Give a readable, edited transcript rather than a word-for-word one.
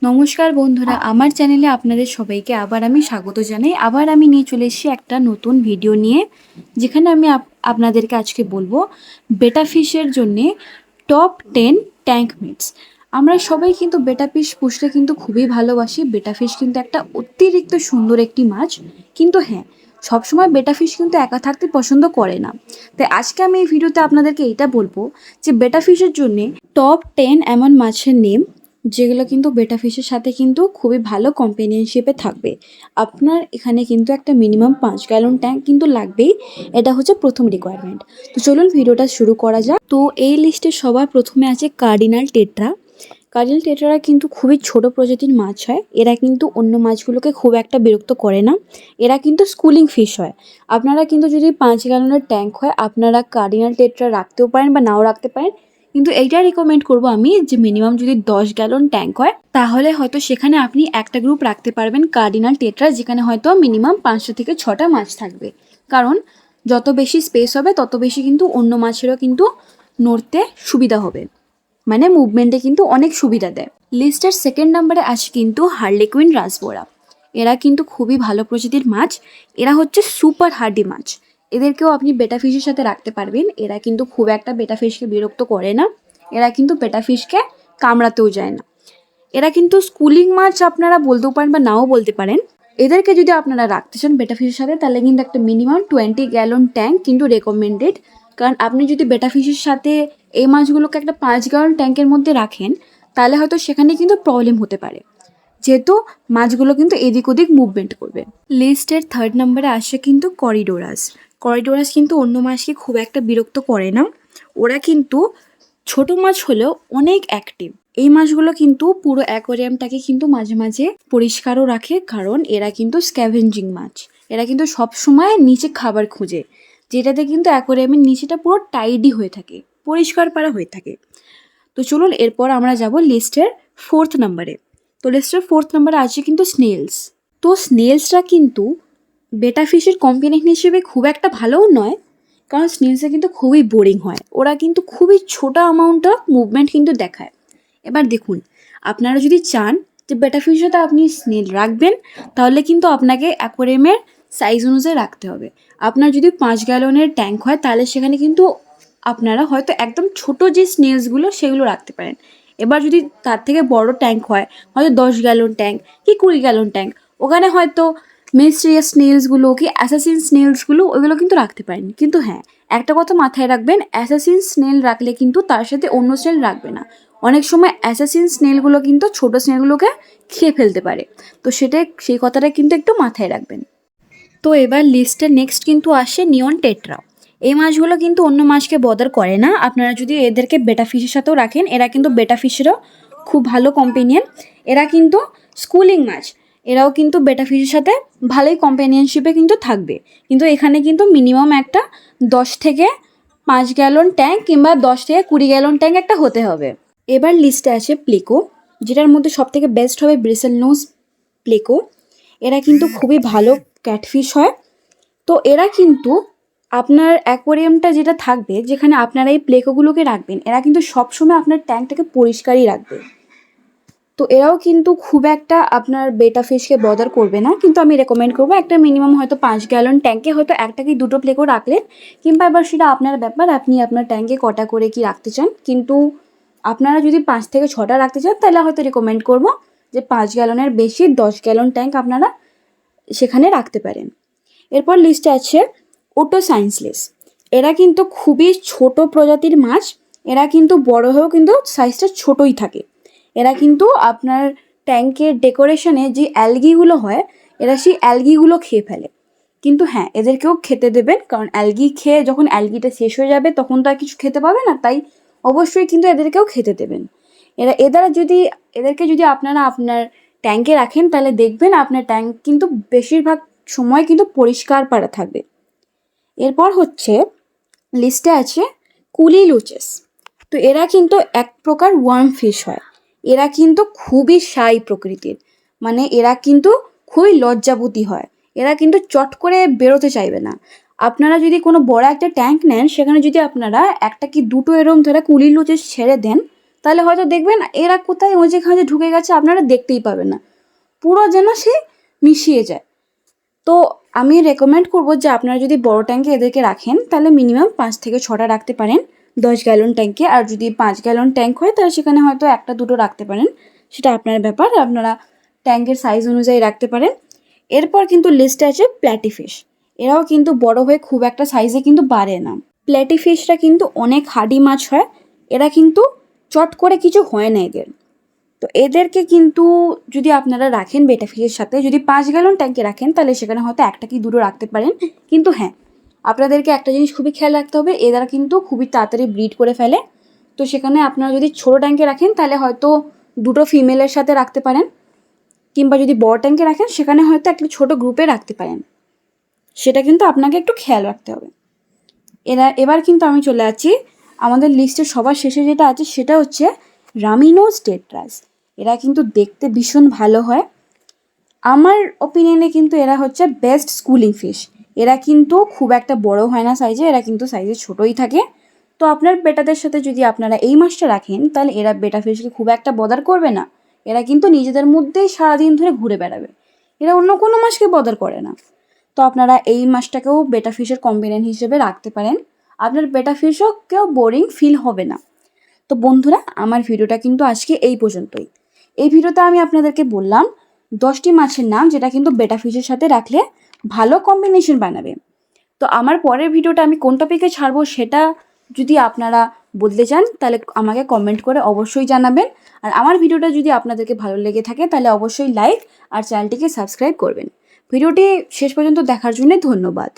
নমস্কার বন্ধুরা, আমার চ্যানেলে আপনাদের সবাইকে আবার আমি স্বাগত জানাই। আবার আমি নিয়ে চলে এসেছি একটা নতুন ভিডিও নিয়ে, যেখানে আমি আপনাদেরকে আজকে বলবো বেটা ফিশের জন্যে টপ 10 ট্যাঙ্ক মিটস। আমরা সবাই কিন্তু বেটা ফিশ পুষতে কিন্তু খুবই ভালোবাসি। বেটা ফিশ কিন্তু একটা অতিরিক্ত সুন্দর একটি মাছ, কিন্তু হ্যাঁ, সবসময় বেটা ফিশ কিন্তু একা থাকতে পছন্দ করে না। তাই আজকে আমি এই ভিডিওতে আপনাদেরকে এটা বলবো যে বেটা ফিশের জন্যে টপ 10 এমন মাছের নেম যেগুলো কিন্তু বেটা ফিশের সাথে কিন্তু খুবই ভালো কম্পেনিয়নশিপে থাকবে। আপনার এখানে কিন্তু একটা মিনিমাম 5 গ্যালন ট্যাঙ্ক কিন্তু লাগবেই, এটা হচ্ছে প্রথম রিকোয়ারমেন্ট। তো চলুন ভিডিওটা শুরু করা যাক। তো এই লিস্টে সবার প্রথমে আছে কার্ডিনাল টেট্রা। কার্ডিনাল টেট্রারা কিন্তু খুবই ছোট প্রজাতির মাছ হয়। এরা কিন্তু অন্য মাছগুলোকে খুব একটা বিরক্ত করে না। এরা কিন্তু স্কুলিং ফিশ হয়। আপনারা কিন্তু যদি 5 গ্যালনের ট্যাঙ্ক হয়, আপনারা কার্ডিনাল টেট্রা রাখতেও পারেন বা নাও রাখতে পারেন, কিন্তু এইটা রিকমেন্ড করব আমি যে মিনিমাম যদি 10 গ্যালন ট্যাঙ্ক হয়, তাহলে হয়তো সেখানে আপনি একটা গ্রুপ রাখতে পারবেন কার্ডিনাল টেট্রা, যেখানে হয়তো মিনিমাম 5টা থেকে 6টা মাছ থাকবে। কারণ যত বেশি স্পেস হবে তত বেশি কিন্তু অন্য মাছেরও কিন্তু নড়তে সুবিধা হবে, মানে মুভমেন্টে কিন্তু অনেক সুবিধা দেয়। লিস্টের সেকেন্ড নাম্বারে আছে কিন্তু হার্লেকুইন রাসবোরা। এরা কিন্তু খুবই ভালো প্রজাতির মাছ। এরা হচ্ছে সুপার হার্ডি মাছ। এদেরকেও আপনি বেটা ফিশের সাথে রাখতে পারবেন। এরা কিন্তু খুব একটা বেটা ফিশকে বিরক্ত করে না। এরা কিন্তু বেটা ফিশকে কামড়াতেও যায় না। এরা কিন্তু স্কুলিং মাছ আপনারা বলতেও পারেন বা নাও বলতে পারেন। এদেরকে যদি আপনারা রাখতে চান বেটা ফিশের সাথে, তাহলে কিন্তু একটা মিনিমাম 20 গ্যালন ট্যাঙ্ক কিন্তু রেকমেন্ডেড। কারণ আপনি যদি বেটা ফিশের সাথে এই মাছগুলোকে একটা 5 গ্যালন ট্যাঙ্কের মধ্যে রাখেন, তাহলে হয়তো সেখানে কিন্তু প্রবলেম হতে পারে, যেহেতু মাছগুলো কিন্তু এদিক ওদিক মুভমেন্ট করবে। লিস্টের থার্ড নম্বরে আসে কিন্তু করিডোরাস। করিডোরাস কিন্তু অন্য মাছকে খুব একটা বিরক্ত করে না। ওরা কিন্তু ছোট মাছ হলেও অনেক অ্যাক্টিভ। এই মাছগুলো কিন্তু পুরো অ্যাকোয়ারিয়ামটাকে কিন্তু মাঝে মাঝে পরিষ্কারও রাখে, কারণ এরা কিন্তু স্ক্যাভেঞ্জিং মাছ। এরা কিন্তু সব সময় নিচে খাবার খুঁজে, যেটাতে কিন্তু অ্যাকোয়ারিয়ামের নিচেটা পুরো টাইডি হয়ে থাকে, পরিষ্কার পারা হয়ে থাকে। তো চলুন এরপর আমরা যাব লিস্টের ফোর্থ নাম্বারে। তো লিস্টের ফোর্থ নাম্বারে আছে কিন্তু স্নেলস। তো স্নেলসরা কিন্তু বেটা ফিশের কম্পেনিয়ন হিসেবে খুব একটা ভালোও নয়, কারণ স্নেলসরা কিন্তু খুবই বোরিং হয়। ওরা কিন্তু খুবই ছোট অ্যামাউন্ট অফ মুভমেন্ট কিন্তু দেখায়। এবার দেখুন, আপনারা যদি চান যে বেটা ফিশের সাথে আপনি স্নেল রাখবেন, তাহলে কিন্তু আপনাকে অ্যাকোয়ারিয়ামের সাইজ অনুযায়ী রাখতে হবে। আপনার যদি 5 গ্যালনের ট্যাঙ্ক হয়, তাহলে সেখানে কিন্তু আপনারা হয়তো একদম ছোট যে স্নেলসগুলো সেগুলো রাখতে পারেন। এবার যদি তার থেকে বড় ট্যাঙ্ক হয়, হয়তো 10 গ্যালন ট্যাঙ্ক কি 20 গ্যালন ট্যাঙ্ক, ওখানে হয়তো মিস্ট্রিয়াস স্নেলসগুলো কি অ্যাসাসিন স্নেলসগুলো ওইগুলো কিন্তু রাখতে পারেন। কিন্তু হ্যাঁ, একটা কথা মাথায় রাখবেন, অ্যাসাসিন স্নেল রাখলে কিন্তু তার সাথে অন্য স্নেল রাখবে না। অনেক সময় অ্যাসাসিন স্নেলগুলো কিন্তু ছোট স্নেলগুলোকে খেয়ে ফেলতে পারে। তো সেই কথাটা কিন্তু একটু মাথায় রাখবেন। তো এবার লিস্টে নেক্সট কিন্তু আসে নিয়ন টেট্রা। এই মাছগুলো কিন্তু অন্য মাছকে বদার করে না। আপনারা যদি এদেরকে বেটা ফিশের সাথেও রাখেন, এরা কিন্তু বেটা ফিশেরও খুব ভালো কম্পেনিয়ন। এরা কিন্তু স্কুলিং মাছ। এরাও কিন্তু বেটা ফিশের সাথে ভালোই কম্পেনিয়নশিপে কিন্তু থাকবে। কিন্তু এখানে কিন্তু মিনিমাম একটা 10 থেকে 5 গ্যালন ট্যাঙ্ক কিংবা 10 থেকে 20 গ্যালন ট্যাঙ্ক একটা হতে হবে। এবার লিস্টে আছে প্লেকো, যেটার মধ্যে সবথেকে বেস্ট হবে ব্রিসেল নোজ প্লেকো। এরা কিন্তু খুবই ভালো ক্যাটফিশ হয়। তো এরা কিন্তু আপনার অ্যাকোয়ারিয়ামটা যেটা থাকবে, যেখানে আপনারা এই প্লেকোগুলোকে রাখবেন, এরা কিন্তু সবসময় আপনার ট্যাঙ্কটাকে পরিষ্কারই রাখবে। তো এরাও কিন্তু খুব একটা আপনার বেটা ফিশকে বদার করবে না। কিন্তু আমি রেকমেন্ড করবো একটা মিনিমাম হয়তো 5 গ্যালন ট্যাঙ্কে হয়তো একটা কি দুটো প্লেকো রাখলেন, কিংবা এবার সেটা আপনার ব্যাপার, আপনি আপনার ট্যাঙ্কে কটা করে কি রাখতে চান। কিন্তু আপনারা যদি 5 থেকে 6টা রাখতে চান, তাহলে হয়তো রেকমেন্ড করবো যে 5 গ্যালনের বেশি 10 গ্যালন ট্যাঙ্ক আপনারা সেখানে রাখতে পারেন। এরপর লিস্টে আছে ওটো সায়েন্সলেস। এরা কিন্তু খুবই ছোট প্রজাতির মাছ। এরা কিন্তু বড় হয়েও কিন্তু সাইজটা ছোটই থাকে। এরা কিন্তু আপনার ট্যাঙ্কের ডেকোরেশনে যে অ্যালগিগুলো হয়, এরা সেই অ্যালগিগুলো খেয়ে ফেলে। কিন্তু হ্যাঁ, এদেরকেও খেতে দেবেন, কারণ অ্যালগি খেয়ে যখন অ্যালগিটা শেষ হয়ে যাবে তখন তো আর কিছু খেতে পাবে না। তাই অবশ্যই কিন্তু এদেরকেও খেতে দেবেন। এদেরকে যদি আপনারা আপনার ট্যাঙ্কে রাখেন, তাহলে দেখবেন আপনার ট্যাঙ্ক কিন্তু বেশিরভাগ সময় কিন্তু পরিষ্কার পারা থাকবে। এরপর হচ্ছে লিস্টে আছে কুলি লুচেস। তো এরা কিন্তু এক প্রকার ওয়ার্ম ফিশ হয়। এরা কিন্তু খুবই শাই প্রকৃতির, মানে এরা কিন্তু খুবই লজ্জাবতী হয়। এরা কিন্তু চট করে বেরোতে চাইবে না। আপনারা যদি কোনো বড় একটা ট্যাঙ্ক নেন, সেখানে যদি আপনারা একটা কি দুটো এরম ধরে কুলি লুচেস ছেড়ে দেন, তাহলে হয়তো দেখবেন এরা কোথায় ওজে খাঁজে ঢুকে গেছে, আপনারা দেখতেই পাবেন না, পুরো যেন সে মিশিয়ে যায়। তো আমি রেকমেন্ড করবো যে আপনারা যদি বড় ট্যাঙ্কে এদেরকে রাখেন তাহলে মিনিমাম 5 থেকে 6টা রাখতে পারেন 10 গ্যালন ট্যাঙ্কে। আর যদি 5 গ্যালন ট্যাঙ্ক হয় তাহলে সেখানে হয়তো 1টা 2টো রাখতে পারেন, সেটা আপনার ব্যাপার, আপনারা ট্যাঙ্কের সাইজ অনুযায়ী রাখতে পারেন। এরপর কিন্তু লিস্টে আছে প্ল্যাটিফিশ। এরাও কিন্তু বড় হয়ে খুব একটা সাইজে কিন্তু বাড়ে না। প্ল্যাটিফিশরা কিন্তু অনেক হার্ডি মাছ হয়, এরা কিন্তু চট করে কিছু হয় না এদের। তো এদেরকে কিন্তু যদি আপনারা রাখেন বেটা ফিশের সাথে, যদি 5 গ্যালন ট্যাঙ্কে রাখেন তাহলে সেখানে হয়তো 1টা কি 2টো রাখতে পারেন। কিন্তু হ্যাঁ, আপনাদেরকে একটা জিনিস খুবই খেয়াল রাখতে হবে, এরা কিন্তু খুবই তাড়াতাড়ি ব্রিড করে ফেলে। তো সেখানে আপনারা যদি ছোটো ট্যাঙ্কে রাখেন তাহলে হয়তো 2টো ফিমেলের সাথে রাখতে পারেন, কিংবা যদি বড় ট্যাঙ্কে রাখেন সেখানে হয়তো একটা ছোটো গ্রুপে রাখতে পারেন, সেটা কিন্তু আপনাকে একটু খেয়াল রাখতে হবে। এবার কিন্তু আমি চলে যাচ্ছি আমাদের লিস্টের সবার শেষে যেটা আছে, সেটা হচ্ছে রামিনোস টেট্রাস। এরা কিন্তু দেখতে ভীষণ ভালো হয়, আমার ওপিনিয়নে কিন্তু এরা হচ্ছে বেস্ট স্কুলিং ফিশ। এরা কিন্তু খুব একটা বড় হয় না সাইজে, এরা কিন্তু সাইজে ছোটোই থাকে। তো আপনার বেটাদের সাথে যদি আপনারা এই মাছটা রাখেন তাহলে এরা বেটা ফিশকে খুব একটা বদার করবে না, এরা কিন্তু নিজেদের মধ্যেই সারাদিন ধরে ঘুরে বেড়াবে, এরা অন্য কোনো মাছকে বদার করে না। তো আপনারা এই মাছটাকেও বেটা ফিশের কম্বিনেন্ট হিসেবে রাখতে পারেন, আপনার বেটা ফিশও কেউ বোরিং ফিল হবে না। তো বন্ধুরা, আমার ভিডিওটা কিন্তু আজকে এই পর্যন্তই। এই ভিডিওতে আমি আপনাদেরকে বললাম 10টি মাছের নাম যেটা কিন্তু বেটা ফিশের সাথে রাখলে ভালো কম্বিনেশন বানাবে। তো আমার পরের ভিডিওটা আমি কোন টপিকে ছাড়বো সেটা যদি আপনারা বলতে চান তাহলে আমাকে কমেন্ট করে অবশ্যই জানাবেন। আর আমার ভিডিওটা যদি আপনাদেরকে ভালো লেগে থাকে তাহলে অবশ্যই লাইক আর চ্যানেলটিকে সাবস্ক্রাইব করবেন। ভিডিওটি শেষ পর্যন্ত দেখার জন্য ধন্যবাদ।